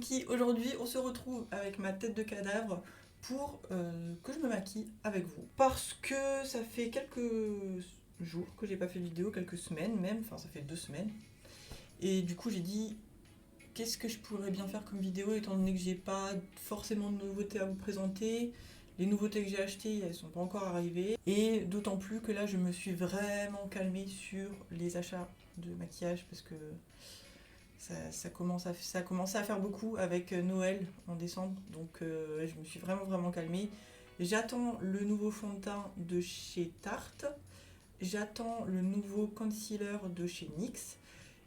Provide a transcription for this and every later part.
Kiki, aujourd'hui on se retrouve avec ma tête de cadavre pour que je me maquille avec vous. Parce que ça fait quelques jours que j'ai pas fait de vidéo, quelques semaines même, enfin ça fait 2 semaines. Et du coup j'ai dit, qu'est-ce que je pourrais bien faire comme vidéo étant donné que j'ai pas forcément de nouveautés à vous présenter. Les nouveautés que j'ai achetées, elles sont pas encore arrivées. Et d'autant plus que là je me suis vraiment calmée sur les achats de maquillage parce que ça commence à faire beaucoup avec Noël en décembre, donc je me suis vraiment calmée. J'attends le nouveau fond de teint de chez Tarte, j'attends le nouveau concealer de chez NYX,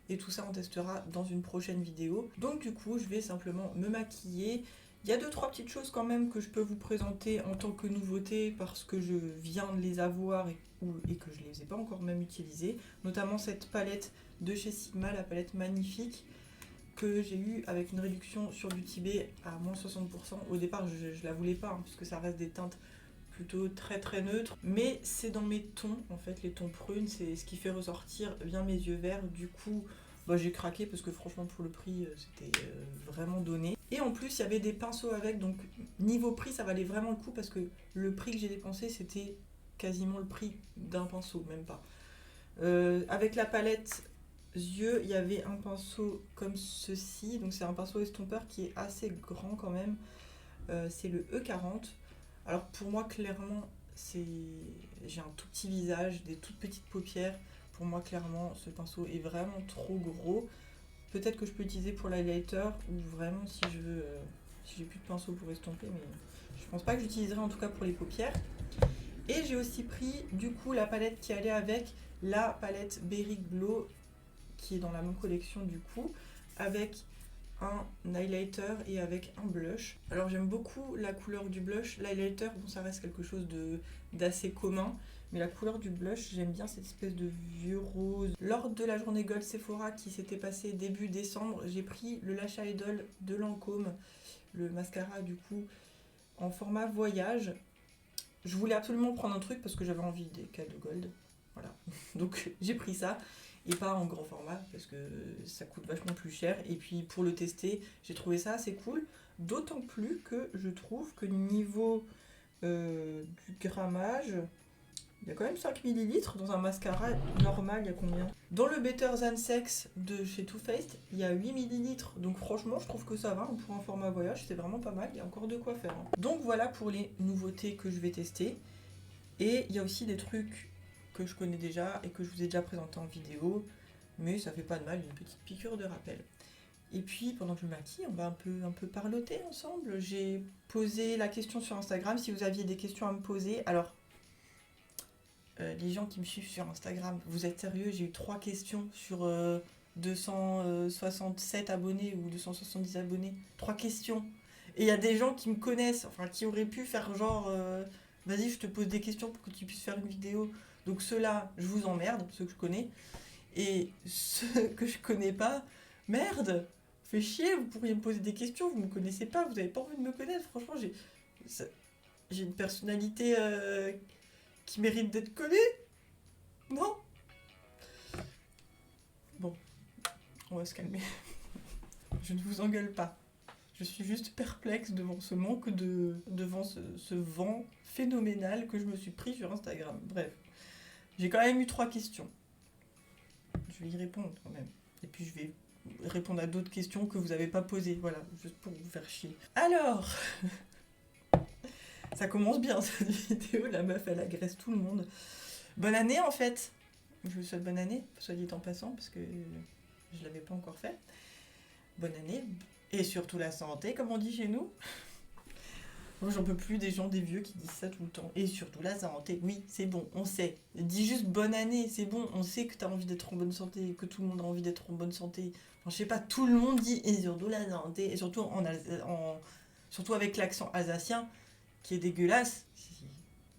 et tout ça on testera dans une prochaine vidéo. Donc du coup je vais simplement me maquiller. Il y a 2-3 petites choses quand même que je peux vous présenter en tant que nouveauté parce que je viens de les avoir et que je ne les ai pas encore même utilisées, notamment cette palette de chez Sigma, la palette magnifique que j'ai eu avec une réduction sur Beauty Bay à moins 60%. Au départ je la voulais pas hein, puisque ça reste des teintes plutôt très neutres, mais c'est dans mes tons en fait, les tons prunes, c'est ce qui fait ressortir bien mes yeux verts. Du coup bah, j'ai craqué parce que franchement pour le prix c'était vraiment donné. Et en plus il y avait des pinceaux avec, donc niveau prix ça valait vraiment le coup parce que le prix que j'ai dépensé c'était quasiment le prix d'un pinceau, même pas. Avec la palette yeux, il y avait un pinceau comme ceci, donc c'est un pinceau estompeur qui est assez grand quand même, c'est le E40. Alors pour moi clairement j'ai un tout petit visage, des toutes petites paupières, pour moi clairement ce pinceau est vraiment trop gros. Peut-être que je peux l'utiliser pour l'highlighter ou vraiment si je veux, si j'ai plus de pinceau pour estomper, mais je pense pas que j'utiliserai en tout cas pour les paupières. Et j'ai aussi pris du coup la palette qui allait avec, la palette Berry Glow qui est dans la même collection du coup, avec un highlighter et avec un blush. Alors j'aime beaucoup la couleur du blush. L'highlighter, bon ça reste quelque chose d'assez commun, mais la couleur du blush, j'aime bien cette espèce de vieux rose. Lors de la journée Gold Sephora qui s'était passée début décembre, j'ai pris le Lash Idol de Lancôme, le mascara du coup, en format voyage. Je voulais absolument prendre un truc parce que j'avais envie des cadeaux gold. Voilà, donc j'ai pris ça. Et pas en grand format parce que ça coûte vachement plus cher. Et puis pour le tester, j'ai trouvé ça assez cool. D'autant plus que je trouve que niveau du grammage, il y a quand même 5 ml. Dans un mascara normal, il y a combien? Dans le Better Than Sex de chez Too Faced, il y a 8 ml. Donc franchement, je trouve que ça va. Pour un format voyage, c'est vraiment pas mal. Il y a encore de quoi faire. Donc voilà pour les nouveautés que je vais tester. Et il y a aussi des trucs que je connais déjà et que je vous ai déjà présenté en vidéo, mais ça fait pas de mal, une petite piqûre de rappel. Et puis pendant que je me maquille, on va un peu parloter ensemble. J'ai posé la question sur Instagram si vous aviez des questions à me poser. Alors les gens qui me suivent sur Instagram, vous êtes sérieux? J'ai eu 3 questions sur 267 abonnés ou 270 abonnés. 3 questions. Et il y a des gens qui me connaissent, enfin qui auraient pu faire genre vas-y je te pose des questions pour que tu puisses faire une vidéo. Donc ceux-là, je vous emmerde, ceux que je connais. Et ceux que je connais pas, merde, fait chier, vous pourriez me poser des questions, vous me connaissez pas, vous avez pas envie de me connaître. Franchement, j'ai une personnalité qui mérite d'être connue. Non? Bon, on va se calmer. Je ne vous engueule pas. Je suis juste perplexe devant ce manque devant ce vent phénoménal que je me suis pris sur Instagram. Bref. J'ai quand même eu 3 questions. Je vais y répondre quand même. Et puis je vais répondre à d'autres questions que vous n'avez pas posées. Voilà, juste pour vous faire chier. Alors, ça commence bien cette vidéo. La meuf, elle agresse tout le monde. Bonne année en fait. Je vous souhaite bonne année, soit dit en passant, parce que je ne l'avais pas encore fait. Bonne année. Et surtout la santé, comme on dit chez nous. Moi, j'en peux plus des gens, des vieux qui disent ça tout le temps. Et surtout la santé. Oui, c'est bon, on sait. Dis juste bonne année, c'est bon. On sait que tu as envie d'être en bonne santé, que tout le monde a envie d'être en bonne santé. Enfin, je sais pas, tout le monde dit et surtout la santé. Et surtout, surtout avec l'accent alsacien qui est dégueulasse.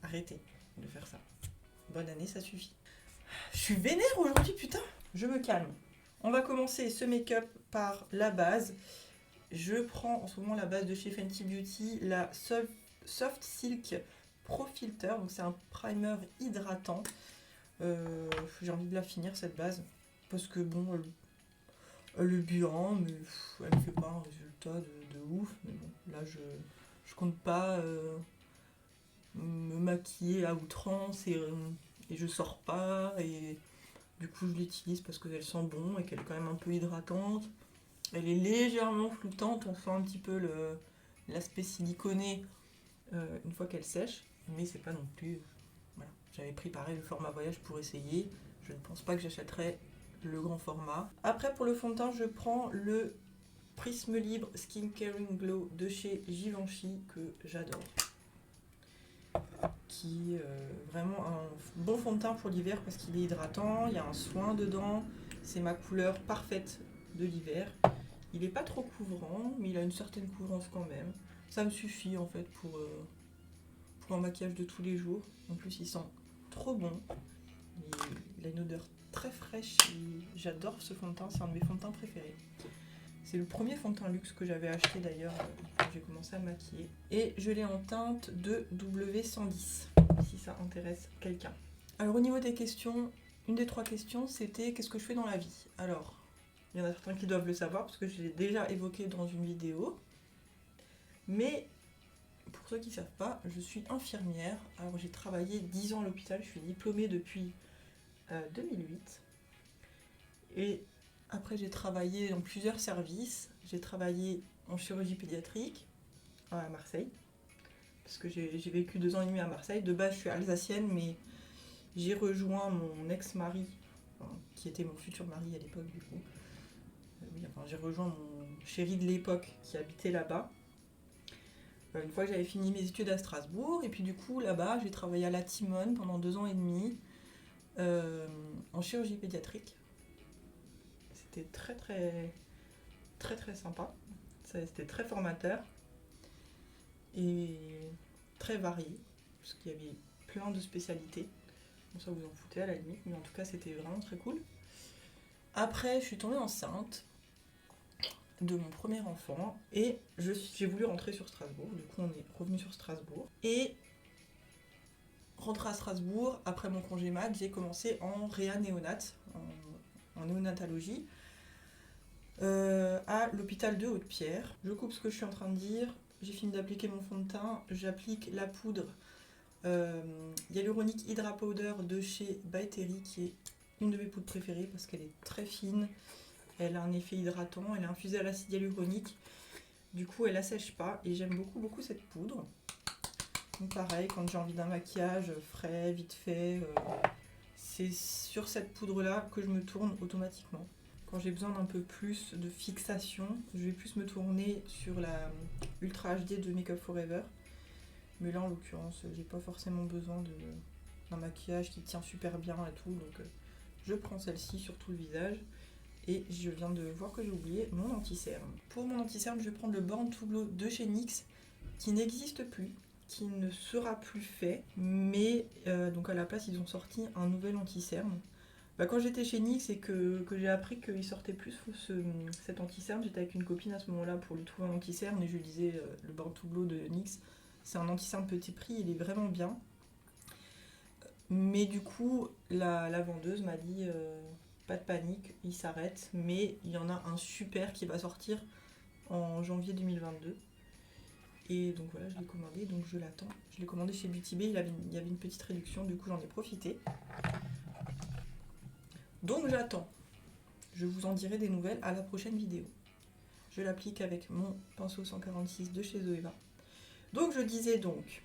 Arrêtez de faire ça. Bonne année, ça suffit. Je suis vénère aujourd'hui, putain. Je me calme. On va commencer ce make-up par la base. Je prends en ce moment la base de chez Fenty Beauty, la Soft Silk Pro Filter. Donc c'est un primer hydratant. J'ai envie de la finir cette base. Parce que bon, elle est bien, mais elle ne fait pas un résultats de ouf, mais bon, là je compte pas me maquiller à outrance et je sors pas, et du coup je l'utilise parce qu'elle sent bon et qu'elle est quand même un peu hydratante. Elle est légèrement floutante, on sent un petit peu l'aspect siliconé une fois qu'elle sèche, mais c'est pas non plus... Voilà. J'avais pris pareil le format voyage pour essayer, je ne pense pas que j'achèterai le grand format. Après pour le fond de teint, je prends le Prisme Libre Skin Caring Glow de chez Givenchy que j'adore. Qui est vraiment un bon fond de teint pour l'hiver parce qu'il est hydratant, il y a un soin dedans, c'est ma couleur parfaite de l'hiver. Il n'est pas trop couvrant, mais il a une certaine couvrance quand même. Ça me suffit en fait pour un maquillage de tous les jours. En plus, il sent trop bon. Il a une odeur très fraîche. J'adore ce fond de teint, c'est un de mes fonds de teint préférés. C'est le premier fond de teint luxe que j'avais acheté d'ailleurs quand j'ai commencé à me maquiller. Et je l'ai en teinte de W110, si ça intéresse quelqu'un. Alors au niveau des questions, une des 3 questions c'était qu'est-ce que je fais dans la vie? Alors, il y en a certains qui doivent le savoir parce que je l'ai déjà évoqué dans une vidéo. Mais pour ceux qui ne savent pas, je suis infirmière. Alors j'ai travaillé 10 ans à l'hôpital, je suis diplômée depuis 2008. Et après j'ai travaillé dans plusieurs services. J'ai travaillé en chirurgie pédiatrique à Marseille. Parce que j'ai vécu 2 ans et demi à Marseille. De base je suis alsacienne, mais j'ai rejoint mon ex-mari, qui était mon futur mari à l'époque du coup. J'ai rejoint mon chéri de l'époque qui habitait là-bas. Une fois que j'avais fini mes études à Strasbourg, et puis du coup là-bas j'ai travaillé à la Timone pendant 2 ans et demi en chirurgie pédiatrique. C'était très très très très sympa, c'était très formateur et très varié parce qu'il y avait plein de spécialités. Bon, ça vous en foutez à la limite, mais en tout cas c'était vraiment très cool. Après je suis tombée enceinte de mon premier enfant et j'ai voulu rentrer sur Strasbourg. Du coup on est revenu sur Strasbourg et rentré à Strasbourg après mon congé mat, j'ai commencé en réa néonate, en néonatologie à l'hôpital de Haute-Pierre. Je coupe ce que je suis en train de dire, j'ai fini d'appliquer mon fond de teint, j'applique la poudre Hyaluronic Hydra Powder de chez By Terry qui est une de mes poudres préférées parce qu'elle est très fine. Elle a un effet hydratant, elle est infusée à l'acide hyaluronique. Du coup, elle assèche pas et j'aime beaucoup cette poudre. Donc pareil, quand j'ai envie d'un maquillage frais, vite fait, c'est sur cette poudre-là que je me tourne automatiquement. Quand j'ai besoin d'un peu plus de fixation, je vais plus me tourner sur la Ultra HD de Make Up Forever. Mais là, en l'occurrence, j'ai pas forcément besoin d'un maquillage qui tient super bien et tout. Donc je prends celle-ci sur tout le visage. Et je viens de voir que j'ai oublié mon anti-cerne. Pour mon anti-cerne, je vais prendre le Born to Glow de chez NYX, qui n'existe plus, qui ne sera plus fait, mais donc à la place, ils ont sorti un nouvel anti-cerne. Quand j'étais chez NYX et que j'ai appris qu'il sortait plus cet anti-cerne, j'étais avec une copine à ce moment-là pour lui trouver un anti-cerne et je lui disais le Born to Glow de NYX, c'est un anti-cerne petit prix, il est vraiment bien. Mais du coup, la vendeuse m'a dit... pas de panique, il s'arrête, mais il y en a un super qui va sortir en janvier 2022. Et donc voilà, je l'ai commandé, donc je l'attends. Je l'ai commandé chez Beauty Bay, il y avait une petite réduction, du coup j'en ai profité. Donc j'attends. Je vous en dirai des nouvelles à la prochaine vidéo. Je l'applique avec mon pinceau 146 de chez Zoeva. Donc je disais donc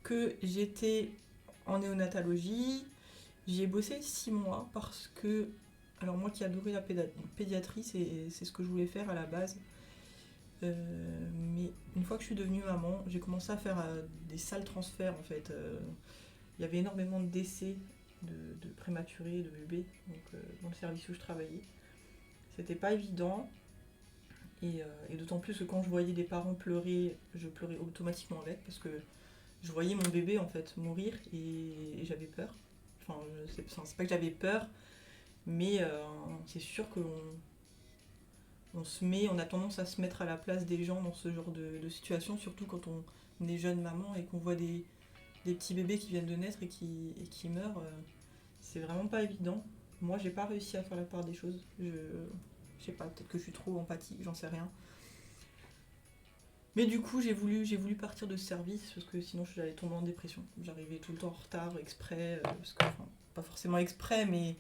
que j'étais en néonatologie. J'y ai bossé 6 mois parce que, alors moi qui adorais la pédiatrie, c'est ce que je voulais faire à la base. Mais une fois que je suis devenue maman, j'ai commencé à faire des sales transferts en fait. Il y avait énormément de décès de prématurés, de bébés, donc, dans le service où je travaillais. C'était pas évident. Et d'autant plus que quand je voyais des parents pleurer, je pleurais automatiquement avec parce que je voyais mon bébé en fait mourir et j'avais peur. Enfin, c'est pas que j'avais peur, mais c'est sûr on a tendance à se mettre à la place des gens dans ce genre de situation, surtout quand on est jeune maman et qu'on voit des petits bébés qui viennent de naître et qui meurent. C'est vraiment pas évident. Moi, j'ai pas réussi à faire la part des choses. Je sais pas, peut-être que je suis trop empathique, j'en sais rien. Mais du coup, j'ai voulu partir de ce service parce que sinon j'allais tomber en dépression. J'arrivais tout le temps en retard, exprès, parce que, enfin, pas forcément exprès, mais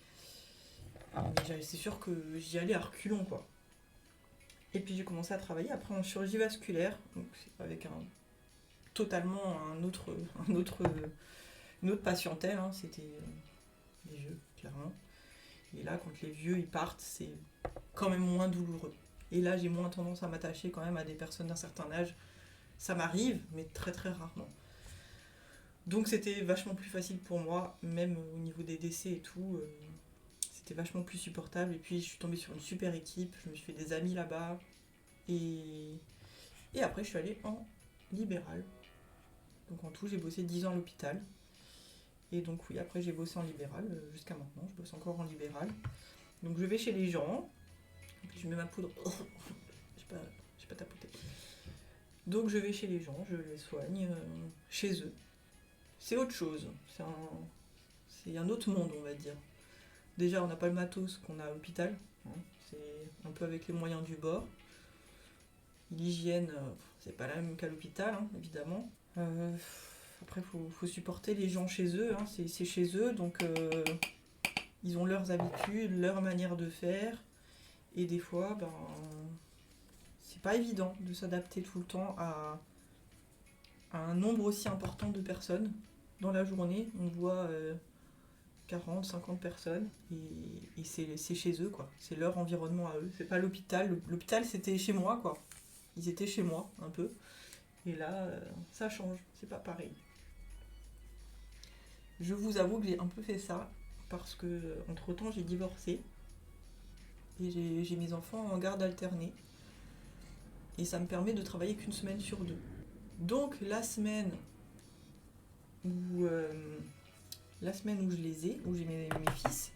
c'est sûr que j'y allais à reculons, quoi. Et puis j'ai commencé à travailler après en chirurgie vasculaire, donc c'est avec totalement un autre, une autre patientèle, hein, c'était des vieux, clairement. Et là, quand les vieux ils partent, c'est quand même moins douloureux. Et là, j'ai moins tendance à m'attacher quand même à des personnes d'un certain âge. Ça m'arrive, mais très très rarement. Donc c'était vachement plus facile pour moi, même au niveau des décès et tout. C'était vachement plus supportable. Et puis je suis tombée sur une super équipe, je me suis fait des amis là-bas. Et, et après, je suis allée en libéral. Donc en tout, j'ai bossé 10 ans à l'hôpital. Et donc oui, après j'ai bossé en libéral jusqu'à maintenant. Je bosse encore en libéral. Donc je vais chez les gens. Je mets ma poudre. J'ai pas tapoté. Donc je vais chez les gens, je les soigne chez eux. C'est autre chose. C'est un autre monde, on va dire. Déjà, on n'a pas le matos qu'on a à l'hôpital. Hein. C'est un peu avec les moyens du bord. L'hygiène, c'est pas la même qu'à l'hôpital, hein, évidemment. Après, faut supporter les gens chez eux. Hein. C'est chez eux, donc ils ont leurs habitudes, leur manière de faire. Et des fois, c'est pas évident de s'adapter tout le temps à un nombre aussi important de personnes. Dans la journée, on voit 40, 50 personnes et c'est chez eux, quoi. C'est leur environnement à eux. C'est pas l'hôpital. L'hôpital, c'était chez moi, quoi. Ils étaient chez moi, un peu. Et là, ça change. C'est pas pareil. Je vous avoue que j'ai un peu fait ça parce que, entre-temps, j'ai divorcé. Et j'ai mes enfants en garde alternée. Et ça me permet de travailler qu'une semaine sur deux. Donc, où, la semaine où je les ai, où j'ai mes fils,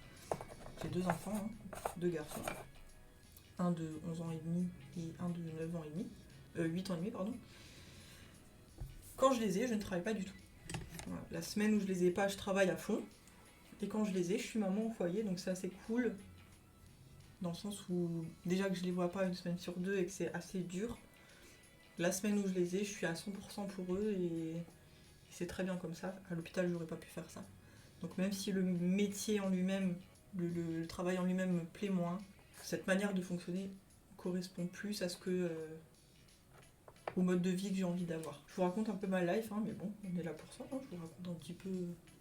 j'ai 2 enfants, hein, 2 garçons. Un de 11 ans et demi et un de 9 ans et demi. 8 ans et demi, pardon. Quand je les ai, je ne travaille pas du tout. Voilà. La semaine où je les ai pas, je travaille à fond. Et quand je les ai, je suis maman au foyer, donc c'est assez cool. Dans le sens où, déjà que je les vois pas une semaine sur deux et que c'est assez dur, la semaine où je les ai, je suis à 100% pour eux et c'est très bien comme ça. À l'hôpital, j'aurais pas pu faire ça. Donc même si le métier en lui-même, le travail en lui-même me plaît moins, cette manière de fonctionner correspond plus à au mode de vie que j'ai envie d'avoir. Je vous raconte un peu ma life, hein, mais bon, on est là pour ça. Hein, je vous raconte un petit peu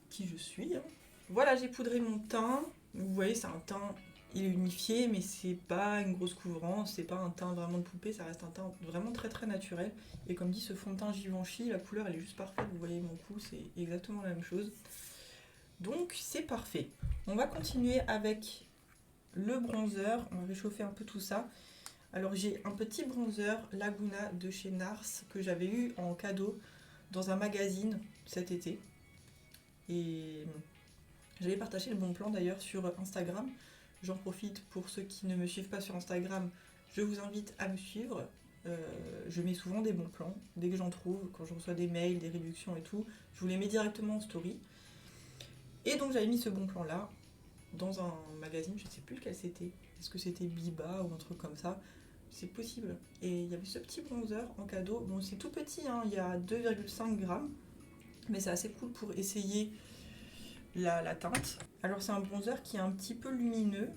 qui je suis. Hein. Voilà, j'ai poudré mon teint. Vous voyez, c'est un teint, il est unifié, mais c'est pas une grosse couvrance, c'est pas un teint vraiment de poupée, ça reste un teint vraiment très très naturel. Et comme dit, ce fond de teint Givenchy, la couleur elle est juste parfaite. Vous voyez mon cou, c'est exactement la même chose. Donc c'est parfait. On va continuer avec le bronzer. On va réchauffer un peu tout ça. Alors j'ai un petit bronzer Laguna de chez Nars que j'avais eu en cadeau dans un magazine cet été. Et j'avais partagé le bon plan d'ailleurs sur Instagram. J'en profite pour ceux qui ne me suivent pas sur Instagram. Je vous invite à me suivre. Je mets souvent des bons plans. Dès que j'en trouve, quand je reçois des mails, des réductions et tout, je vous les mets directement en story. Et donc j'avais mis ce bon plan là dans un magazine, je ne sais plus lequel c'était. Est-ce que c'était Biba ou un truc comme ça? C'est possible. Et il y avait ce petit bronzer en cadeau. Bon, c'est tout petit, hein, il y a 2,5 grammes. Mais c'est assez cool pour essayer la teinte. Alors c'est un bronzer qui est un petit peu lumineux.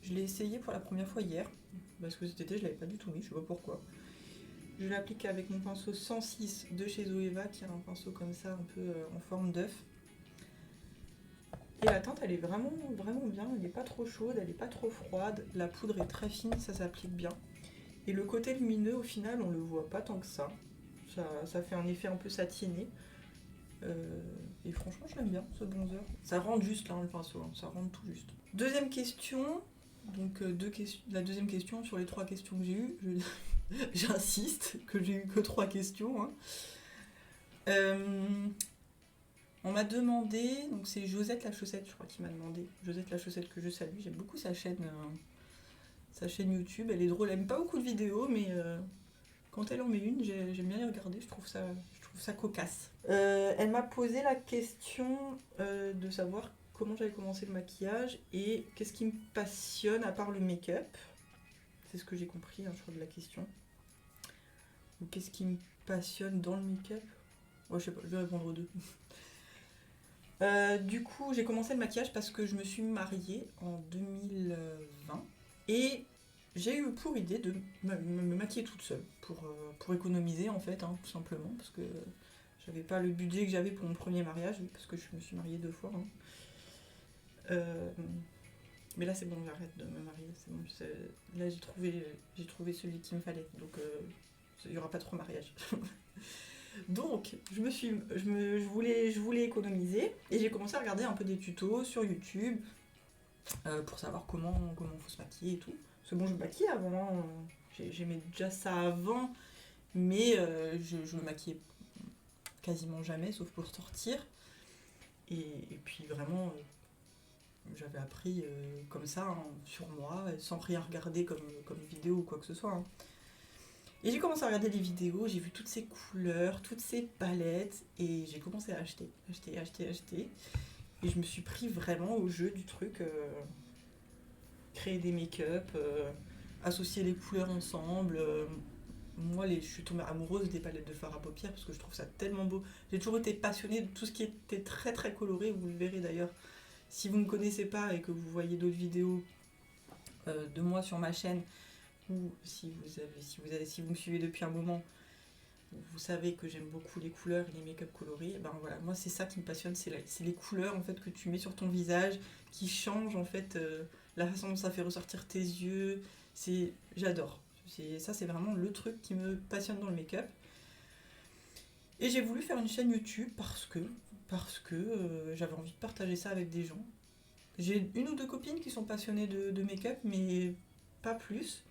Je l'ai essayé pour la première fois hier. Parce que cet été, je ne l'avais pas du tout mis, je ne sais pas pourquoi. Je l'ai appliqué avec mon pinceau 106 de chez Zoeva, qui est un pinceau comme ça, un peu en forme d'œuf. Et la teinte, elle est vraiment, vraiment bien. Elle n'est pas trop chaude, elle n'est pas trop froide. La poudre est très fine, ça s'applique bien. Et le côté lumineux, au final, on le voit pas tant que ça. Ça fait un effet un peu satiné. Et franchement, je l'aime bien, ce bronzer. Ça rentre juste, là, le pinceau. Hein, ça rentre tout juste. Deuxième question. Donc, la deuxième question sur les 3 questions que j'ai eues. J'insiste que j'ai eu que 3 questions. Hein. On m'a demandé, donc c'est Josette la chaussette, je crois, qui m'a demandé. Josette la chaussette que je salue, j'aime beaucoup sa chaîne YouTube. Elle est drôle, elle aime pas beaucoup de vidéos, mais quand elle en met une, j'aime bien les regarder, je trouve ça cocasse. Elle m'a posé la question de savoir comment j'avais commencé le maquillage et qu'est-ce qui me passionne à part le make-up. C'est ce que j'ai compris, hein, je crois, de la question. ou qu'est-ce qui me passionne dans le make-up? Ouais, je sais pas, je vais répondre aux deux. Du coup, j'ai commencé le maquillage parce que je me suis mariée en 2020 et j'ai eu pour idée de me maquiller toute seule pour économiser en fait, hein, tout simplement, parce que j'avais pas le budget que j'avais pour mon premier mariage, parce que je me suis mariée 2 fois. Hein. Euh, mais là, c'est bon, j'arrête de me marier. C'est bon, là, j'ai trouvé celui qu'il me fallait, donc il n'y aura pas trop mariage. Donc, je voulais économiser et j'ai commencé à regarder un peu des tutos sur YouTube pour savoir comment faut se maquiller et tout. Parce que bon, je me maquillais avant, j'aimais déjà ça avant, mais je me maquillais quasiment jamais, sauf pour sortir. Et puis vraiment, j'avais appris comme ça, hein, sur moi, sans rien regarder comme vidéo ou quoi que ce soit. Hein. Et j'ai commencé à regarder les vidéos, j'ai vu toutes ces couleurs, toutes ces palettes, et j'ai commencé à acheter. Et je me suis pris vraiment au jeu du truc, créer des make-up, associer les couleurs ensemble. Moi, je suis tombée amoureuse des palettes de fard à paupières parce que je trouve ça tellement beau. J'ai toujours été passionnée de tout ce qui était très très coloré, vous le verrez d'ailleurs. Si vous ne me connaissez pas et que vous voyez d'autres vidéos de moi sur ma chaîne, ou si vous me suivez depuis un moment, vous savez que j'aime beaucoup les couleurs et les make-up colorés. Ben voilà, moi c'est ça qui me passionne, c'est les couleurs en fait que tu mets sur ton visage, qui changent en fait la façon dont ça fait ressortir tes yeux. J'adore. Ça c'est vraiment le truc qui me passionne dans le make-up. Et j'ai voulu faire une chaîne YouTube parce que j'avais envie de partager ça avec des gens. J'ai une ou deux copines qui sont passionnées de make-up, mais pas plus.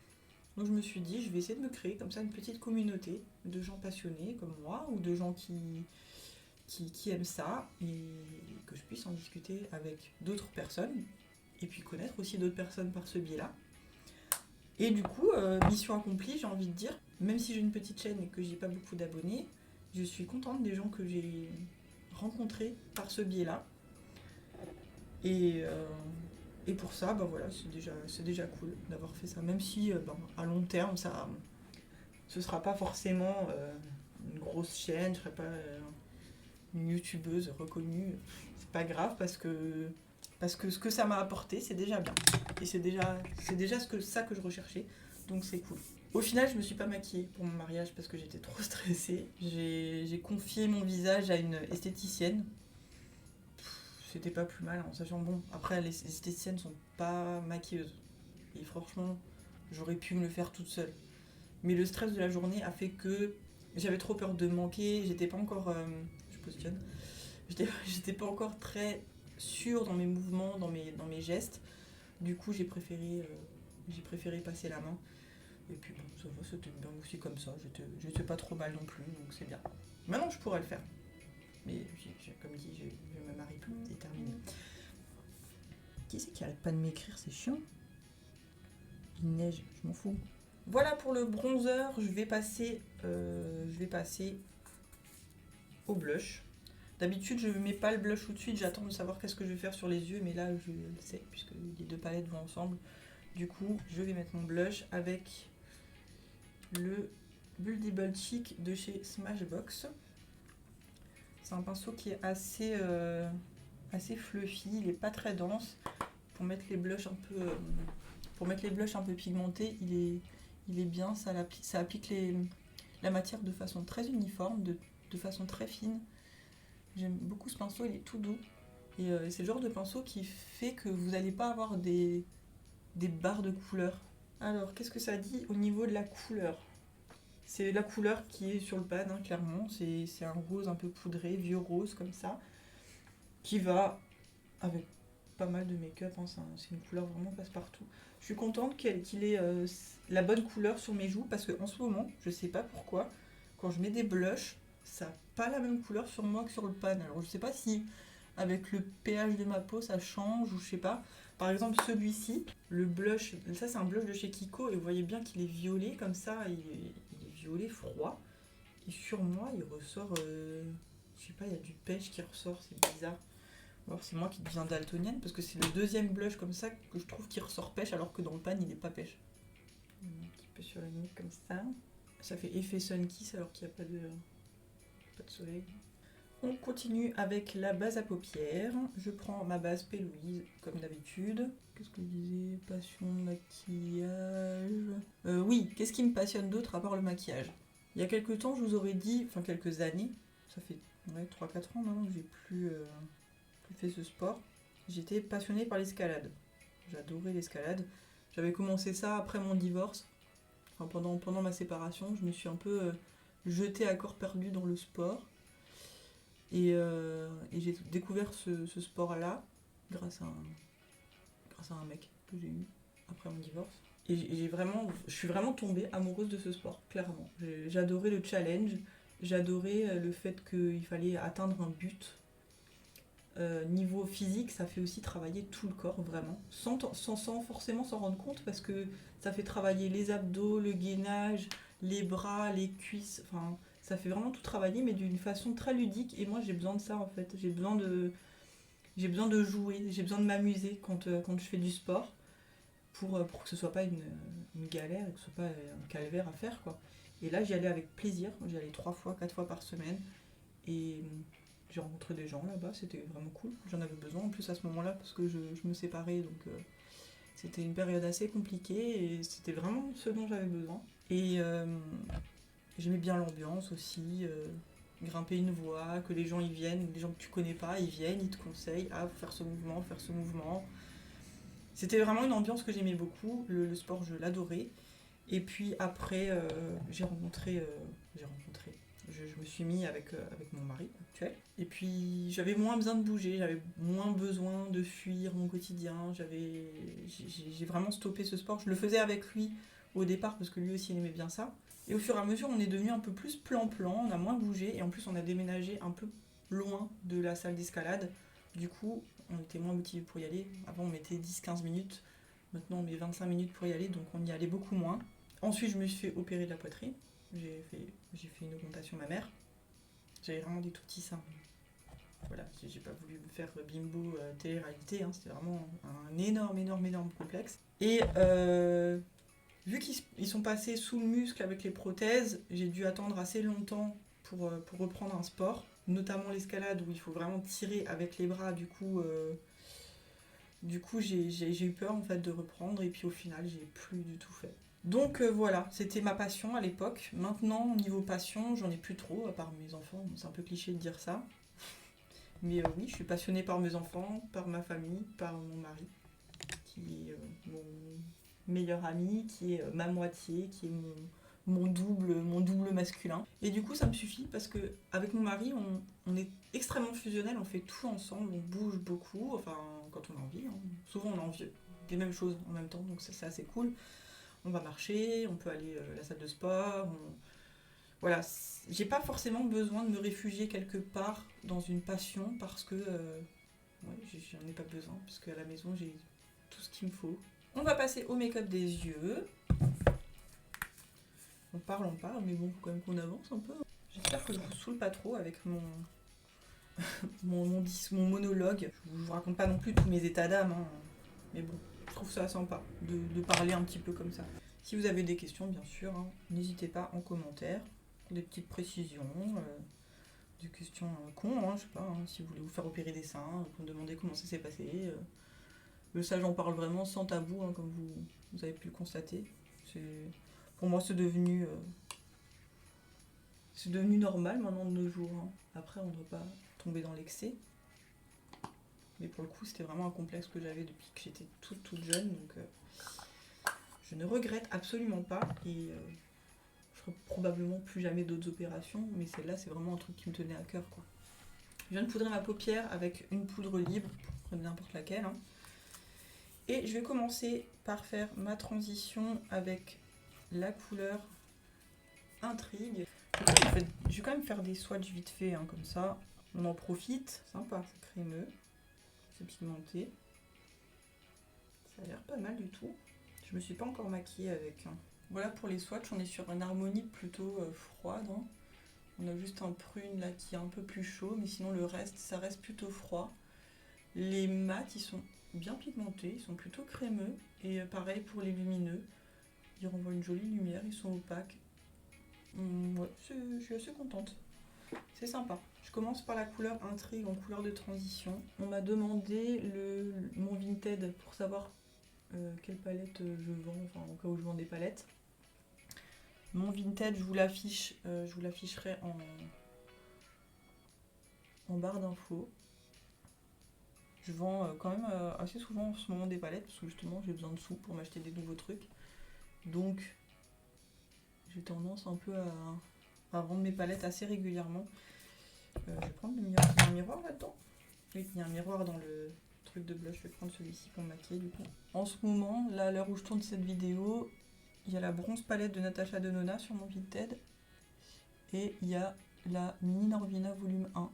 Donc je me suis dit, je vais essayer de me créer comme ça une petite communauté de gens passionnés comme moi, ou de gens qui aiment ça, et que je puisse en discuter avec d'autres personnes, et puis connaître aussi d'autres personnes par ce biais-là. Et du coup, mission accomplie, j'ai envie de dire, même si j'ai une petite chaîne et que j'ai pas beaucoup d'abonnés, je suis contente des gens que j'ai rencontrés par ce biais-là. Et pour ça, bah voilà, c'est déjà cool d'avoir fait ça. Même si à long terme, ce sera pas forcément une grosse chaîne, je serai pas une youtubeuse reconnue. C'est pas grave parce que ce que ça m'a apporté, c'est déjà bien. Et c'est déjà ça que je recherchais. Donc c'est cool. Au final, je me suis pas maquillée pour mon mariage parce que j'étais trop stressée. J'ai confié mon visage à une esthéticienne. C'était pas plus mal, en sachant bon, après les esthéticiennes sont pas maquilleuses. Et franchement, j'aurais pu me le faire toute seule. Mais le stress de la journée a fait que j'avais trop peur de manquer, j'étais pas encore. Je positionne. J'étais pas encore très sûre dans mes mouvements, dans mes gestes. Du coup, j'ai préféré passer la main. Et puis bon, ça va, c'était bien aussi comme ça. J'étais pas trop mal non plus, donc c'est bien. Maintenant, je pourrais le faire. Mais comme dit, je me marie plus, c'est terminé. Qui c'est qui arrête pas de m'écrire, c'est chiant. Il neige, je m'en fous. Voilà pour le bronzer, je vais passer au blush. D'habitude, je ne mets pas le blush tout de suite, j'attends de savoir qu'est-ce que je vais faire sur les yeux, mais là, je le sais, puisque les deux palettes vont ensemble. Du coup, je vais mettre mon blush avec le Buildable Cheek de chez Smashbox. C'est un pinceau qui est assez fluffy, il n'est pas très dense. Pour mettre les blushs un peu pigmentés, il est bien, ça applique la matière de façon très uniforme, de façon très fine. J'aime beaucoup ce pinceau, il est tout doux. Et c'est le genre de pinceau qui fait que vous n'allez pas avoir des barres de couleurs. Alors, qu'est-ce que ça dit au niveau de la couleur ? C'est la couleur qui est sur le pad, hein, clairement. C'est un rose un peu poudré, vieux rose comme ça, qui va avec pas mal de make-up. Hein, c'est une couleur vraiment passe-partout. Je suis contente qu'il ait la bonne couleur sur mes joues, parce qu'en ce moment, je sais pas pourquoi, quand je mets des blushs, ça n'a pas la même couleur sur moi que sur le pan. Alors je sais pas si avec le pH de ma peau ça change ou je sais pas. Par exemple celui-ci, le blush, ça c'est un blush de chez Kiko et vous voyez bien qu'il est violet comme ça, il est violet froid. Et sur moi il ressort, je sais pas, il y a du pêche qui ressort, c'est bizarre. Alors c'est moi qui deviens daltonienne parce que c'est le deuxième blush comme ça que je trouve qui ressort pêche alors que dans le pan il n'est pas pêche. Un petit peu sur la nuque comme ça. Ça fait effet sun kiss alors qu'il n'y a pas de soleil. On continue avec la base à paupières. Je prends ma base P. Louise, comme d'habitude. Qu'est-ce que je disais? Passion, maquillage... oui, qu'est-ce qui me passionne d'autre à part le maquillage? Il y a quelques temps, je vous aurais dit, enfin quelques années, ça fait 3-4 ans maintenant que j'ai plus fait ce sport. J'étais passionnée par l'escalade. J'adorais l'escalade. J'avais commencé ça après mon divorce. Enfin, pendant ma séparation, je me suis un peu jetée à corps perdu dans le sport. Et j'ai découvert ce sport-là grâce à un mec que j'ai eu après mon divorce. Et je suis vraiment tombée amoureuse de ce sport, clairement. J'adorais le challenge, j'adorais le fait qu'il fallait atteindre un but. Niveau physique, ça fait aussi travailler tout le corps, vraiment. Sans forcément s'en rendre compte, parce que ça fait travailler les abdos, le gainage, les bras, les cuisses, enfin... Ça fait vraiment tout travailler, mais d'une façon très ludique. Et moi, j'ai besoin de ça, en fait. J'ai besoin de jouer, j'ai besoin de m'amuser quand je fais du sport, pour que ce soit pas une galère, et que ce soit pas un calvaire à faire, quoi. Et là, j'y allais avec plaisir. J'y allais 3 fois, 4 fois par semaine. Et j'ai rencontré des gens là-bas, c'était vraiment cool. J'en avais besoin, en plus, à ce moment-là, parce que je me séparais, donc... C'était une période assez compliquée, et c'était vraiment ce dont j'avais besoin. Et... j'aimais bien l'ambiance aussi, grimper une voie, que les gens y viennent, les gens que tu connais pas, ils viennent, ils te conseillent, ah, faire ce mouvement, faire ce mouvement. C'était vraiment une ambiance que j'aimais beaucoup, le sport je l'adorais. Et puis après, je me suis mis avec mon mari actuel. Et puis j'avais moins besoin de bouger, j'avais moins besoin de fuir mon quotidien. J'ai vraiment stoppé ce sport. Je le faisais avec lui au départ parce que lui aussi il aimait bien ça. Et au fur et à mesure, on est devenu un peu plus plan-plan, on a moins bougé, et en plus on a déménagé un peu loin de la salle d'escalade. Du coup, on était moins motivés pour y aller. Avant, on mettait 10-15 minutes, maintenant on met 25 minutes pour y aller, donc on y allait beaucoup moins. Ensuite, je me suis fait opérer de la poitrine. J'ai fait une augmentation mammaire. J'avais vraiment des tout petits seins. Voilà, j'ai pas voulu me faire bimbo télé-réalité, hein, c'était vraiment un énorme complexe. Et vu qu'ils sont passés sous le muscle avec les prothèses, j'ai dû attendre assez longtemps pour reprendre un sport, notamment l'escalade où il faut vraiment tirer avec les bras. Du coup, j'ai eu peur en fait de reprendre, et puis au final, j'ai plus du tout fait. Donc voilà, c'était ma passion à l'époque. Maintenant, niveau passion, j'en ai plus trop, à part mes enfants. Bon, c'est un peu cliché de dire ça. Mais oui, je suis passionnée par mes enfants, par ma famille, par mon mari, qui est mon meilleur ami, qui est ma moitié, qui est mon double masculin. Et du coup, ça me suffit parce que avec mon mari, on est extrêmement fusionnel, on fait tout ensemble, on bouge beaucoup, enfin quand on a envie. Hein. Souvent, on a envie des mêmes choses en même temps, donc ça, c'est assez cool. On va marcher, on peut aller à la salle de sport. Voilà, j'ai pas forcément besoin de me réfugier quelque part dans une passion parce que j'en ai pas besoin, parce qu'à la maison, j'ai tout ce qu'il me faut. On va passer au make-up des yeux. On parle, mais bon, faut quand même qu'on avance un peu. J'espère que je vous saoule pas trop avec mon monologue. Je vous raconte pas non plus tous mes états d'âme, hein. Mais bon, je trouve ça sympa de parler un petit peu comme ça. Si vous avez des questions, bien sûr, hein, n'hésitez pas en commentaire, des petites précisions, des questions cons, hein, je sais pas, hein, si vous voulez vous faire opérer des seins, vous me demandez comment ça s'est passé. Ça, j'en parle vraiment sans tabou, hein, comme vous avez pu le constater. Pour moi, c'est devenu normal maintenant de nos jours. Hein. Après, on ne doit pas tomber dans l'excès. Mais pour le coup, c'était vraiment un complexe que j'avais depuis que j'étais toute jeune. Donc, je ne regrette absolument pas. Et je ferai probablement plus jamais d'autres opérations. Mais celle-là, c'est vraiment un truc qui me tenait à cœur, quoi. Je viens de poudrer ma paupière avec une poudre libre, prenez n'importe laquelle. Hein. Et je vais commencer par faire ma transition avec la couleur Intrigue. Je vais quand même faire des swatchs vite fait, hein, comme ça. On en profite. Sympa, c'est crémeux. C'est pigmenté. Ça a l'air pas mal du tout. Je me suis pas encore maquillée avec. Hein. Voilà pour les swatchs, on est sur une harmonie plutôt froide. Hein. On a juste un prune là qui est un peu plus chaud, mais sinon le reste, ça reste plutôt froid. Les mats, ils sont bien pigmentés, ils sont plutôt crémeux. Et pareil pour les lumineux. Ils renvoient une jolie lumière, ils sont opaques. Ouais, je suis assez contente. C'est sympa. Je commence par la couleur Intrigue en couleur de transition. On m'a demandé mon Vinted pour savoir quelle palette je vends, enfin au cas où je vends des palettes. Mon Vinted, je vous l'afficherai en barre d'infos. Je vends quand même assez souvent en ce moment des palettes parce que justement j'ai besoin de sous pour m'acheter des nouveaux trucs. Donc j'ai tendance un peu à vendre mes palettes assez régulièrement. Je vais prendre le miroir. Il y a un miroir là-dedans? Oui, il y a un miroir dans le truc de blush. Je vais prendre celui-ci pour me maquiller du coup. En ce moment, là à l'heure où je tourne cette vidéo, il y a la bronze palette de Natasha Denona sur mon Vinted. Et il y a la Mini Norvina volume 1.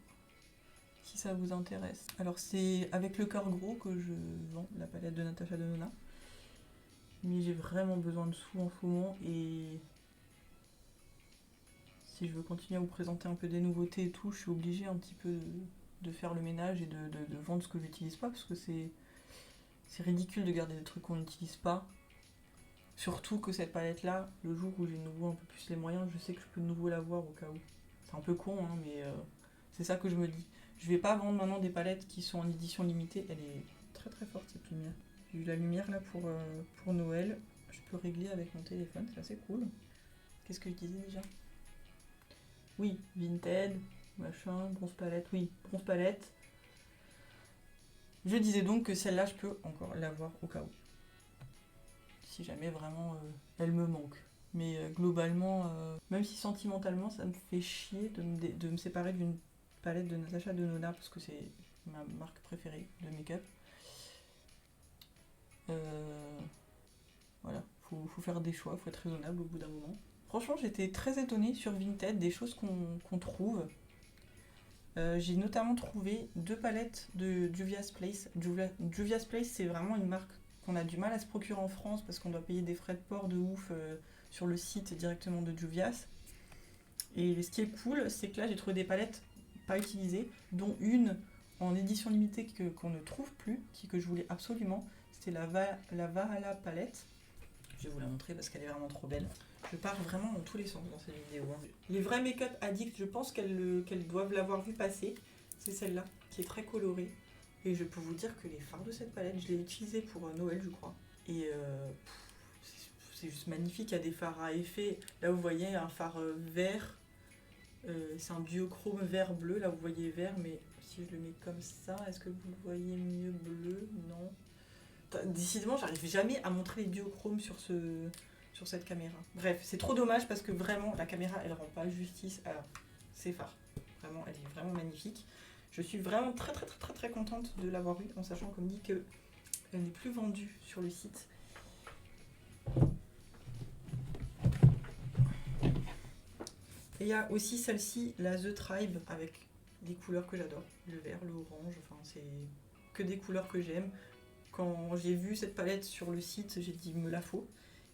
Si ça vous intéresse. Alors c'est avec le cœur gros que je vends la palette de Natasha Denona. Mais j'ai vraiment besoin de sous en ce moment et si je veux continuer à vous présenter un peu des nouveautés et tout, je suis obligée un petit peu de faire le ménage et de vendre ce que j'utilise pas parce que c'est ridicule de garder des trucs qu'on n'utilise pas. Surtout que cette palette là, le jour où j'ai de nouveau un peu plus les moyens, je sais que je peux de nouveau l'avoir au cas où. C'est un peu con hein, mais c'est ça que je me dis. Je vais pas vendre maintenant des palettes qui sont en édition limitée. Elle est très très forte cette lumière. J'ai eu la lumière là pour Noël. Je peux régler avec mon téléphone, c'est assez cool. Qu'est-ce que je disais déjà? Oui, Vinted, machin, bronze palette. Oui, bronze palette. Je disais donc que celle-là, je peux encore l'avoir au cas où. Si jamais vraiment elle me manque. Mais globalement, même si sentimentalement, ça me fait chier de me séparer d'une palette de Natasha Denona parce que c'est ma marque préférée de make-up. Voilà, faut faire des choix, faut être raisonnable au bout d'un moment. Franchement, j'étais très étonnée sur Vinted des choses qu'on trouve. J'ai notamment trouvé 2 palettes de Juvia's Place. Juvia's Place, c'est vraiment une marque qu'on a du mal à se procurer en France parce qu'on doit payer des frais de port de ouf sur le site directement de Juvia's. Et ce qui est cool, c'est que là, j'ai trouvé des palettes pas utilisées, dont une en édition limitée qu'on ne trouve plus, que je voulais absolument. C'était la Valhalla palette. Je vais vous la montrer parce qu'elle est vraiment trop belle. Je pars vraiment dans tous les sens dans cette vidéo. Hein. Les vrais make-up addicts, je pense qu'elles doivent l'avoir vu passer. C'est celle-là, qui est très colorée. Et je peux vous dire que les fards de cette palette, je l'ai utilisée pour Noël, je crois. Et c'est juste magnifique. Il y a des fards à effet. Là, vous voyez un fard vert. C'est un duochrome vert-bleu. Là, vous voyez vert, mais si je le mets comme ça, est-ce que vous le voyez mieux bleu? Non. Décidément, j'arrive jamais à montrer les duochromes sur cette caméra. Bref, c'est trop dommage parce que vraiment, la caméra, elle rend pas justice à ces fards. Vraiment, elle est vraiment magnifique. Je suis vraiment très très très très très contente de l'avoir eue, en sachant comme dit qu'elle n'est plus vendue sur le site. Et il y a aussi celle-ci, la The Tribe, avec des couleurs que j'adore. Le vert, le orange, enfin c'est que des couleurs que j'aime. Quand j'ai vu cette palette sur le site, j'ai dit me la faut.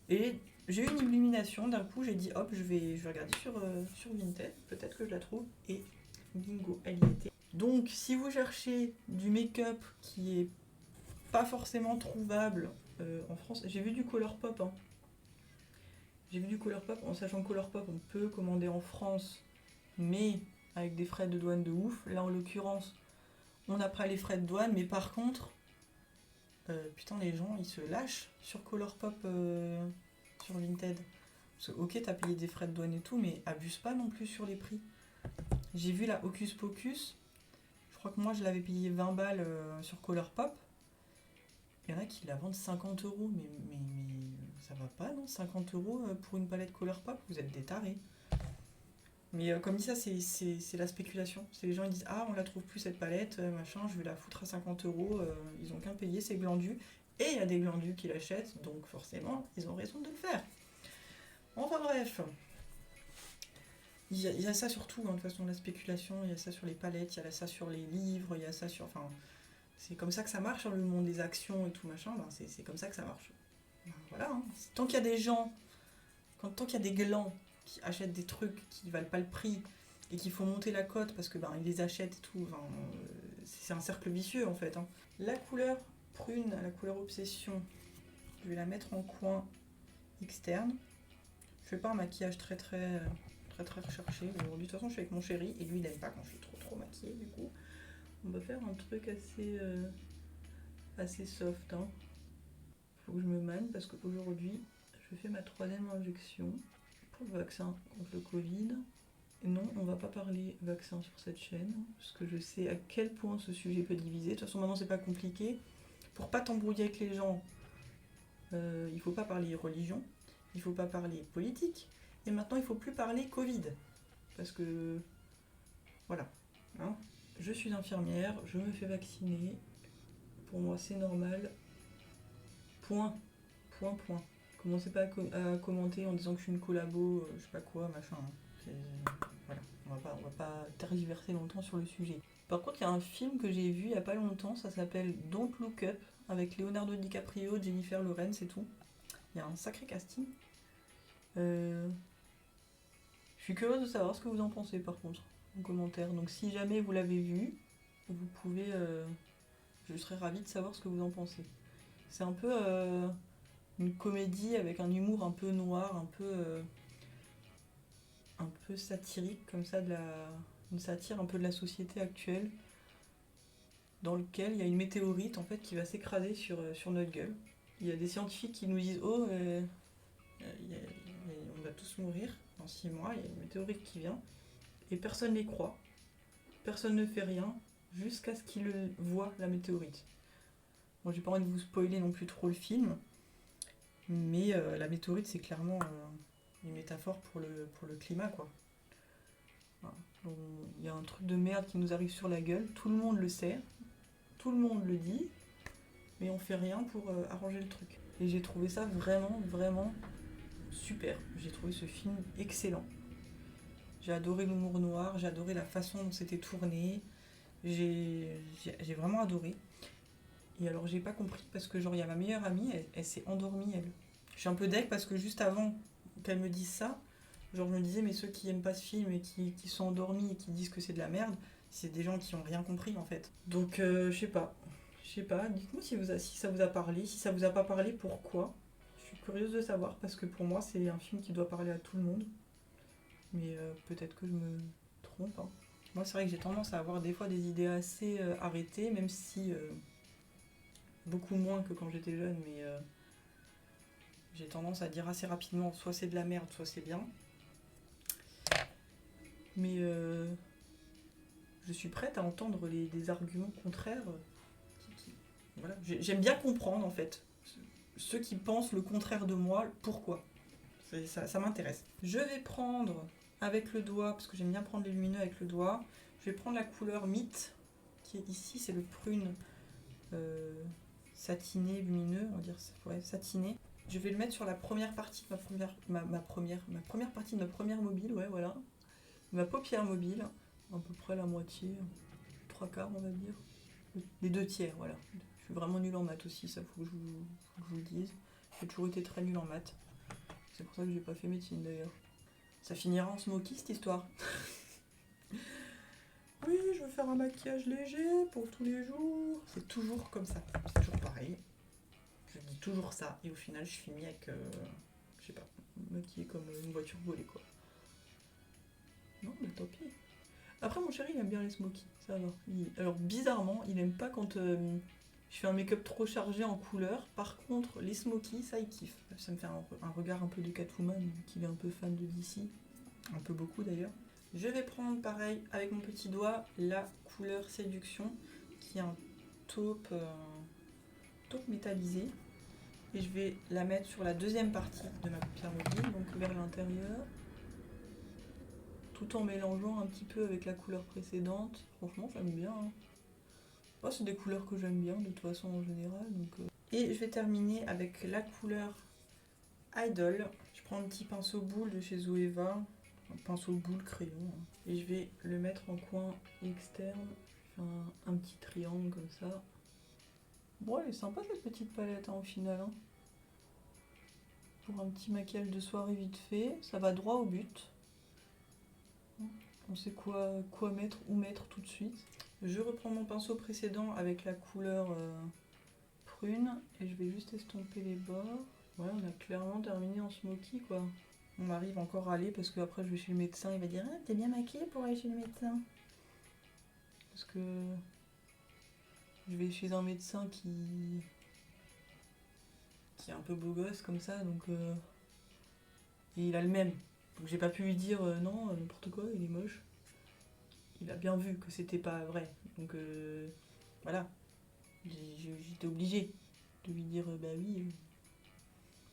Et j'ai eu une illumination, d'un coup j'ai dit hop, je vais regarder sur Vinted, peut-être que je la trouve. Et bingo, elle y était. Donc si vous cherchez du make-up qui est pas forcément trouvable en France, j'ai vu du Colourpop. Hein. J'ai vu du Colourpop, en sachant que Colourpop on peut commander en France, mais avec des frais de douane de ouf. Là en l'occurrence, on n'a pas les frais de douane, mais par contre, putain, les gens ils se lâchent sur Colourpop sur Vinted. Parce que, ok, t'as payé des frais de douane et tout, mais abuse pas non plus sur les prix. J'ai vu la Hocus Pocus, je crois que moi je l'avais payé 20 balles sur Colourpop. Il y en a qui la vendent 50 euros, mais ça va pas, non? 50 euros pour une palette Colourpop, vous êtes des tarés. Mais comme dit ça, c'est la spéculation. C'est les gens ils disent ah on la trouve plus cette palette, machin, je vais la foutre à 50 euros, ils ont qu'un payer, c'est glandus. Et il y a des glandus qui l'achètent, donc forcément ils ont raison de le faire. Enfin bref. Il y a ça sur tout, hein, de toute façon la spéculation, il y a ça sur les palettes, il y a ça sur les livres, il y a ça sur. Enfin, c'est comme ça que ça marche, hein, le monde des actions et tout machin, ben, c'est comme ça que ça marche. Ben, voilà, hein. Tant qu'il y a des gens, tant qu'il y a des glands qui achètent des trucs qui valent pas le prix et qui font monter la cote parce que ben ils les achètent et tout, enfin, c'est un cercle vicieux en fait. Hein. La couleur prune, la couleur obsession, je vais la mettre en coin externe. Je fais pas un maquillage très très très très recherché aujourd'hui. De toute façon, je suis avec mon chéri et lui, il aime pas quand je suis trop maquillée. Du coup, on va faire un truc assez soft. Hein. Faut que je me manie parce qu'aujourd'hui, je fais ma 3e injection pour le vaccin contre le Covid. Et non, on va pas parler vaccin sur cette chaîne parce que je sais à quel point ce sujet peut diviser. De toute façon, maintenant, c'est pas compliqué. Pour pas t'embrouiller avec les gens, il faut pas parler religion, il faut pas parler politique. Et maintenant, il faut plus parler Covid. Parce que, voilà. Hein, je suis infirmière, je me fais vacciner. Pour moi, c'est normal. Point. Point. Commencez pas à commenter en disant que je suis une collabo, je sais pas quoi, machin. Hein. Voilà. On va pas tergiverser longtemps sur le sujet. Par contre, il y a un film que j'ai vu il y a pas longtemps, ça s'appelle Don't Look Up, avec Leonardo DiCaprio, Jennifer Lawrence et tout. Il y a un sacré casting. Je suis curieuse de savoir ce que vous en pensez par contre, en commentaire. Donc si jamais vous l'avez vu, vous pouvez... je serais ravie de savoir ce que vous en pensez. C'est un peu une comédie avec un humour un peu noir, un peu satirique, comme ça, une satire un peu de la société actuelle, dans lequel il y a une météorite en fait qui va s'écraser sur notre gueule. Il y a des scientifiques qui nous disent oh on va tous mourir dans 6 mois, il y a une météorite qui vient, et personne les croit, personne ne fait rien, jusqu'à ce qu'ils voient la météorite. Bon, j'ai pas envie de vous spoiler non plus trop le film, mais la météorite c'est clairement une métaphore pour le climat quoi. Voilà. Donc, il y a un truc de merde qui nous arrive sur la gueule, tout le monde le sait, tout le monde le dit, mais on fait rien pour arranger le truc. Et j'ai trouvé ça vraiment super. J'ai trouvé ce film excellent. J'ai adoré l'humour noir, j'ai adoré la façon dont c'était tourné, j'ai vraiment adoré. Et alors j'ai pas compris parce que genre il y a ma meilleure amie, elle s'est endormie elle. Je suis un peu deg parce que juste avant qu'elle me dise ça, genre je me disais mais ceux qui aiment pas ce film et qui sont endormis et qui disent que c'est de la merde, c'est des gens qui ont rien compris en fait. Donc je sais pas, dites-moi si ça vous a parlé, si ça vous a pas parlé, pourquoi. Je suis curieuse de savoir parce que pour moi c'est un film qui doit parler à tout le monde. Mais peut-être que je me trompe. Hein. Moi c'est vrai que j'ai tendance à avoir des fois des idées assez arrêtées, même si beaucoup moins que quand j'étais jeune, mais j'ai tendance à dire assez rapidement soit c'est de la merde, soit c'est bien. Mais je suis prête à entendre des arguments contraires. Voilà. J'aime bien comprendre en fait ceux qui pensent le contraire de moi, pourquoi. Ça m'intéresse. Je vais prendre avec le doigt, parce que j'aime bien prendre les lumineux avec le doigt, je vais prendre la couleur Mythe, qui est ici, c'est le prune satiné, lumineux, on va dire, ouais, satiné. Je vais le mettre sur la première partie de ma première partie de ma première mobile, ouais, voilà. Ma paupière mobile, à peu près la moitié, 3/4 on va dire. Les 2/3, voilà. Je suis vraiment nulle en maths aussi, ça faut que je vous le dise. J'ai toujours été très nulle en maths. C'est pour ça que j'ai pas fait médecine d'ailleurs. Ça finira en smoky cette histoire. Oui, je veux faire un maquillage léger pour tous les jours. C'est toujours comme ça, c'est toujours pareil. Je dis toujours ça et au final je finis avec, je sais pas, maquillée comme une voiture volée quoi. Non mais tant pis. Après mon chéri il aime bien les smokies, ça va. Alors bizarrement il aime pas quand je fais un make-up trop chargé en couleur. Par contre les smokies ça il kiffe. Ça me fait un regard un peu de Catwoman qu'il est un peu fan de DC. Un peu beaucoup d'ailleurs. Je vais prendre pareil avec mon petit doigt la couleur Séduction qui est un taupe métallisé et je vais la mettre sur la deuxième partie de ma paupière mobile, donc vers l'intérieur, tout en mélangeant un petit peu avec la couleur précédente. Franchement j'aime bien. Hein. Oh, c'est des couleurs que j'aime bien de toute façon en général. Donc, Et je vais terminer avec la couleur Idol. Je prends un petit pinceau boule de chez Zoeva. Un pinceau boule crayon hein. Et je vais le mettre en coin externe, un petit triangle comme ça. Bon elle est sympa cette petite palette hein, au final hein. Pour un petit maquillage de soirée vite fait, ça va droit au but. On sait quoi mettre, où mettre tout de suite. Je reprends mon pinceau précédent avec la couleur prune et je vais juste estomper les bords. Ouais on a clairement terminé en smoky quoi. Mon mari va encore râler parce que après je vais chez le médecin, il va dire ah, t'es bien maquillée pour aller chez le médecin. Parce que je vais chez un médecin qui est un peu beau gosse comme ça, donc et il a le même. Donc j'ai pas pu lui dire non, n'importe quoi, il est moche. Il a bien vu que c'était pas vrai. Donc voilà, j'étais obligée de lui dire bah oui,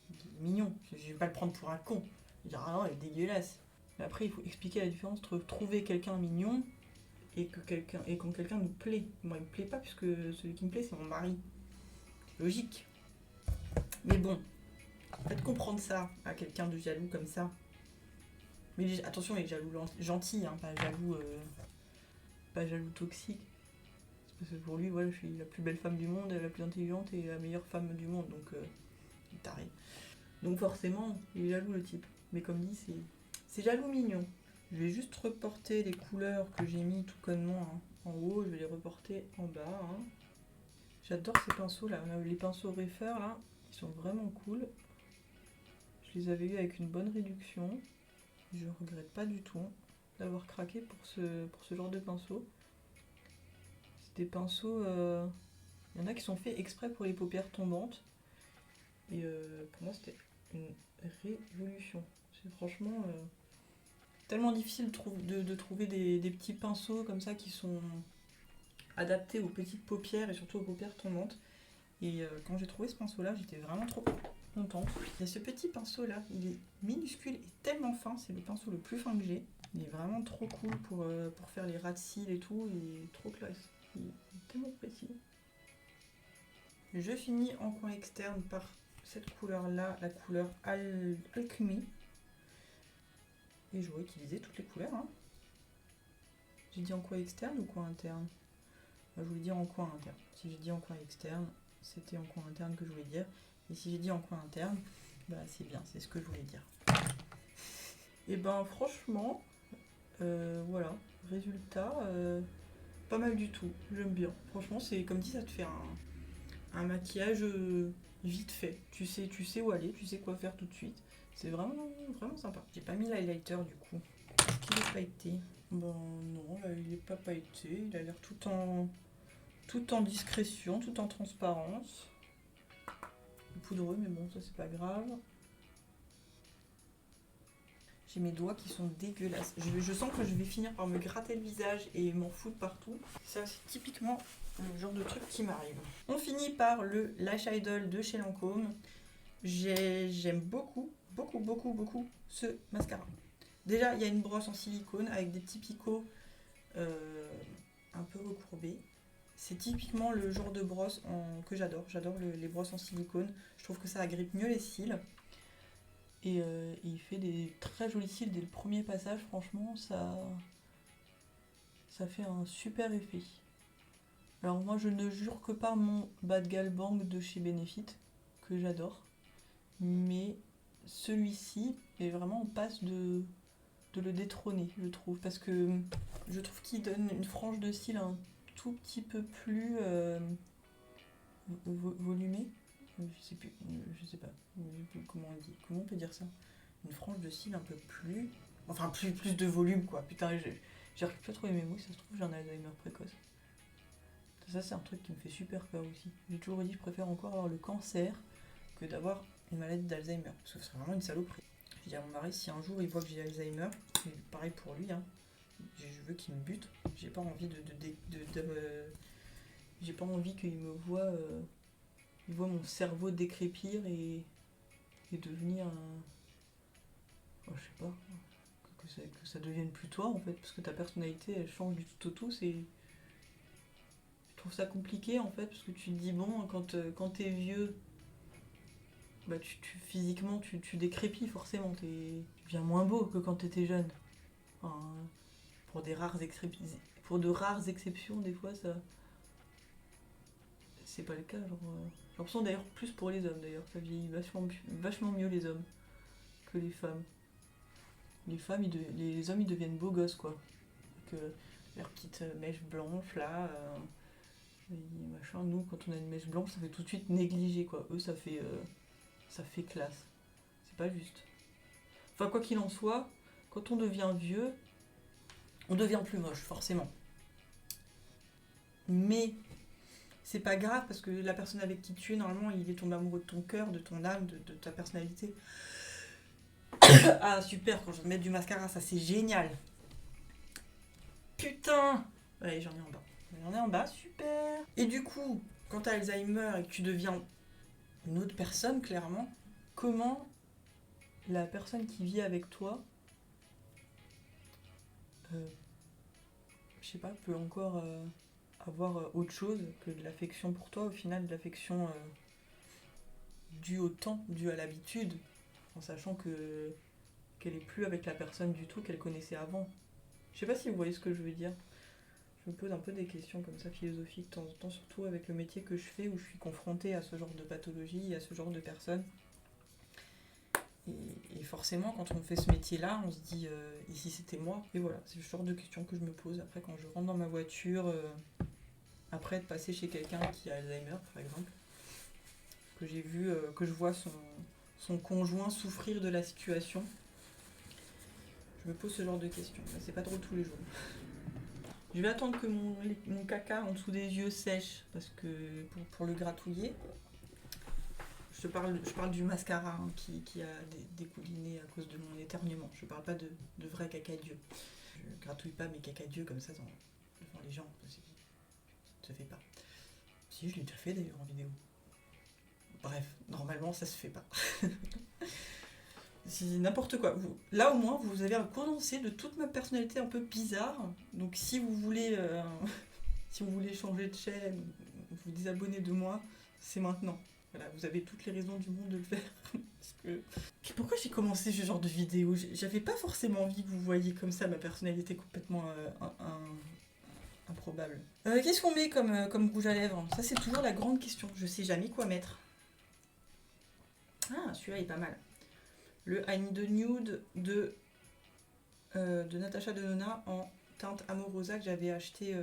il est mignon. Je vais pas le prendre pour un con. Je vais dire ah non, il est dégueulasse. Mais après, il faut expliquer la différence entre trouver quelqu'un mignon et quand quelqu'un nous plaît. Moi, il me plaît pas puisque celui qui me plaît, c'est mon mari. C'est logique. Mais bon, faites comprendre ça à quelqu'un de jaloux comme ça. Mais attention, il est jaloux gentil, hein, pas jaloux toxique. Parce que pour lui, voilà, je suis la plus belle femme du monde, la plus intelligente et la meilleure femme du monde, donc il est taré. Donc forcément, il est jaloux le type. Mais comme dit, c'est jaloux mignon. Je vais juste reporter les couleurs que j'ai mis tout connement hein, en haut, je vais les reporter en bas. Hein. J'adore ces pinceaux là, les pinceaux Refer là, ils sont vraiment cool. Je les avais eu avec une bonne réduction. Je regrette pas du tout d'avoir craqué pour ce genre de pinceau. C'est des pinceaux, il y en a qui sont faits exprès pour les paupières tombantes. Et pour moi c'était une révolution. C'est franchement tellement difficile de trouver des petits pinceaux comme ça qui sont adaptés aux petites paupières et surtout aux paupières tombantes. Et quand j'ai trouvé ce pinceau là, j'étais vraiment trop contente. Il y a ce petit pinceau là, il est minuscule et tellement fin, c'est le pinceau le plus fin que j'ai. Il est vraiment trop cool pour faire les ras de cils et tout, il est trop classe. Il est tellement précis. Je finis en coin externe par cette couleur là, la couleur Alchemy. Et je vais utiliser toutes les couleurs. Hein. J'ai dit en coin externe ou coin interne? Je voulais dire en coin interne. Si j'ai dit en coin externe, c'était en coin interne que je voulais dire. Et si j'ai dit en coin interne, bah c'est bien, c'est ce que je voulais dire. Et ben franchement, voilà, résultat, pas mal du tout, j'aime bien. Franchement, c'est comme si ça te fait un maquillage vite fait. Tu sais où aller, tu sais quoi faire tout de suite. C'est vraiment, vraiment sympa. J'ai pas mis l'highlighter du coup. Est-ce qu'il est pailleté? Bon non, là il est pas pailleté, il a l'air tout en discrétion, tout en transparence. Poudreux, mais bon, ça c'est pas grave. J'ai mes doigts qui sont dégueulasses. Je sens que je vais finir par me gratter le visage et m'en foutre partout. Ça, c'est typiquement le genre de truc qui m'arrive. On finit par le Lash Idol de chez Lancôme. J'aime beaucoup, beaucoup, beaucoup, beaucoup ce mascara. Déjà, il y a une brosse en silicone avec des petits picots un peu recourbés. C'est typiquement le genre de brosse que j'adore. J'adore les brosses en silicone. Je trouve que ça agrippe mieux les cils. Et il fait des très jolis cils dès le premier passage. Franchement, ça fait un super effet. Alors moi, je ne jure que par mon Bad Gal Bang de chez Benefit, que j'adore. Mais celui-ci est vraiment en passe de le détrôner, je trouve. Parce que je trouve qu'il donne une frange de cils un tout petit peu plus volumée. Je sais pas comment on dit. Comment on peut dire ça? Une frange de cils un peu plus... Enfin, plus de volume, quoi. Putain, j'arrive plus à trouver mes mots, ça se trouve, j'ai un Alzheimer précoce. Ça, c'est un truc qui me fait super peur aussi. J'ai toujours dit, je préfère encore avoir le cancer que d'avoir une maladie d'Alzheimer. Parce que ce serait vraiment une saloperie. Je dis à mon mari, si un jour il voit que j'ai Alzheimer, pareil pour lui, hein, je veux qu'il me bute. J'ai pas envie j'ai pas envie qu'il me voit... il voit mon cerveau décrépir et devenir un... Oh, je sais pas, que ça devienne plus toi en fait, parce que ta personnalité elle change du tout au tout. Je trouve ça compliqué en fait, parce que tu te dis bon, quand t'es vieux, bah physiquement tu décrépis forcément, tu deviens moins beau que quand t'étais jeune. Enfin, pour de rares exceptions, des fois ça... C'est pas le cas, genre... J'ai l'impression d'ailleurs plus pour les hommes d'ailleurs, ça vieillit vachement mieux les hommes que les femmes. Les hommes ils deviennent beaux gosses quoi. Avec leurs petites mèches blanches là. Et machin. Nous quand on a une mèche blanche ça fait tout de suite négligé quoi. Eux ça fait classe. C'est pas juste. Enfin, quoi qu'il en soit, quand on devient vieux, on devient plus moche, forcément. Mais c'est pas grave parce que la personne avec qui tu es, normalement, il est tombé amoureux de ton cœur, de ton âme, de ta personnalité. Ah, super, quand je vais mettre du mascara, ça c'est génial. Putain! Ouais, j'en ai en bas. J'en ai en bas, super. Et du coup, quand t'as Alzheimer et que tu deviens une autre personne, clairement, comment la personne qui vit avec toi, je sais pas, peut encore avoir autre chose que de l'affection pour toi, au final, de l'affection due au temps, due à l'habitude, en sachant qu'elle est plus avec la personne du tout qu'elle connaissait avant. Je sais pas si vous voyez ce que je veux dire. Je me pose un peu des questions comme ça philosophiques de temps en temps, surtout avec le métier que je fais où je suis confrontée à ce genre de pathologie, à ce genre de personnes. Et forcément, quand on fait ce métier-là, on se dit et si c'était moi? Et voilà, c'est le genre de questions que je me pose après quand je rentre dans ma voiture, après être passé chez quelqu'un qui a Alzheimer, par exemple, que j'ai vu, que je vois son conjoint souffrir de la situation. Je me pose ce genre de questions. Mais c'est pas drôle tous les jours. Je vais attendre que mon caca en dessous des yeux sèche parce que pour le gratouiller. Je parle du mascara hein, qui a dégouliné à cause de mon éternuement. Je parle pas de vrai caca d'yeux. Je gratouille pas mes caca d'yeux comme ça devant les gens. Ça se fait pas. Si, je l'ai déjà fait d'ailleurs en vidéo. Bref, normalement ça se fait pas. C'est n'importe quoi. Là au moins vous avez un condensé de toute ma personnalité un peu bizarre. Donc si vous voulez si vous voulez changer de chaîne, vous désabonner de moi, c'est maintenant. Voilà, vous avez toutes les raisons du monde de le faire. Parce que... Puis pourquoi j'ai commencé ce genre de vidéo? J'avais pas forcément envie que vous voyiez comme ça ma personnalité complètement improbable. Qu'est-ce qu'on met comme rouge à lèvres? Ça c'est toujours la grande question. Je sais jamais quoi mettre. Ah, celui-là est pas mal. Le I Need a Nude de Natasha Denona en teinte Amorosa que j'avais acheté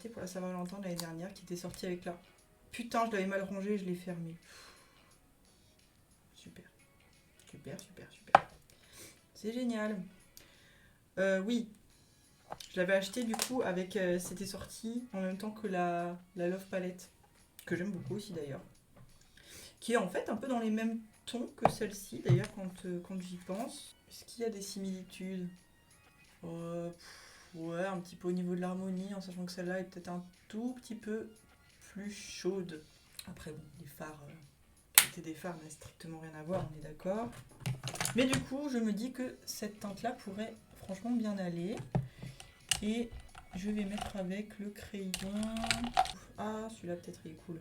pour la Saint-Valentin de l'année dernière, qui était sortie avec la... Putain, je l'avais mal rangé, je l'ai fermé. Super. Super, super, super. C'est génial. Oui. Je l'avais acheté du coup avec... c'était sorti en même temps que la Love Palette. Que j'aime beaucoup aussi d'ailleurs. Qui est en fait un peu dans les mêmes tons que celle-ci d'ailleurs quand j'y pense. Est-ce qu'il y a des similitudes? Ouais, un petit peu au niveau de l'harmonie, en sachant que celle-là est peut-être un tout petit peu plus chaude. Après, bon, les fards, la qualité des fards n'a strictement rien à voir, on est d'accord. Mais du coup, je me dis que cette teinte-là pourrait franchement bien aller. Et je vais mettre avec le crayon... Ah, celui-là peut-être il est cool.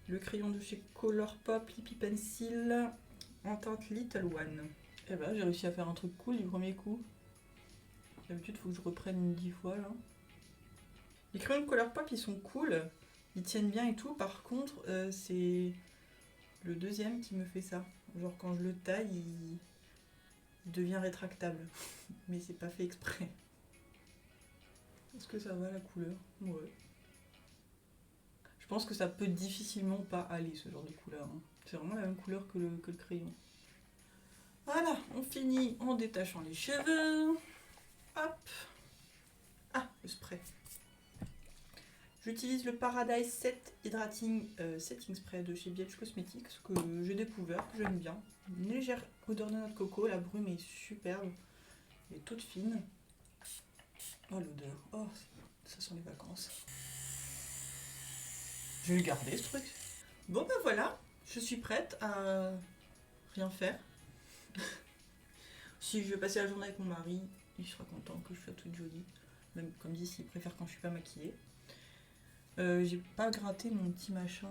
Le crayon de chez Colourpop Lippy Pencil en teinte Little One. Et ben, j'ai réussi à faire un truc cool du premier coup. D'habitude, il faut que je reprenne 10 fois là. Les crayons de Colourpop, ils sont cool. Ils tiennent bien et tout. Par contre, c'est le deuxième qui me fait ça. Genre, quand je le taille, il devient rétractable. Mais c'est pas fait exprès. Est-ce que ça va la couleur? Ouais. Je pense que ça peut difficilement pas aller, ce genre de couleur. Hein. C'est vraiment la même couleur que le crayon. Voilà, on finit en détachant les cheveux. Hop. Ah, le spray. J'utilise le Paradise Set Hydrating Setting Spray de chez BH Cosmetics que j'ai découvert, que j'aime bien. Une légère odeur de noix de coco, la brume est superbe. Elle est toute fine. Oh l'odeur, oh ça sent les vacances. Je vais le garder ce truc. Bon ben voilà, je suis prête à rien faire. Si je vais passer la journée avec mon mari, il sera content que je sois toute jolie. Même comme dit, s'il préfère quand je suis pas maquillée. J'ai pas gratté mon petit machin,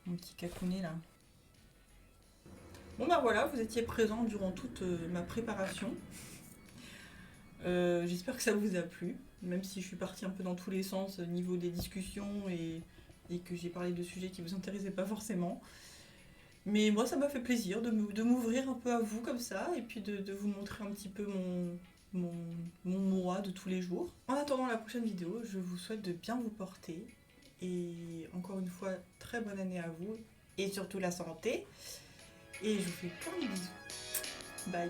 mon petit cacounet là. Bon bah voilà, vous étiez présents durant toute ma préparation. J'espère que ça vous a plu, même si je suis partie un peu dans tous les sens au niveau des discussions et que j'ai parlé de sujets qui vous intéressaient pas forcément. Mais moi ça m'a fait plaisir de m'ouvrir un peu à vous comme ça et puis de vous montrer un petit peu mon moi de tous les jours. En attendant la prochaine vidéo, je vous souhaite de bien vous porter et encore une fois, très bonne année à vous et surtout la santé. Et je vous fais plein de bisous. Bye.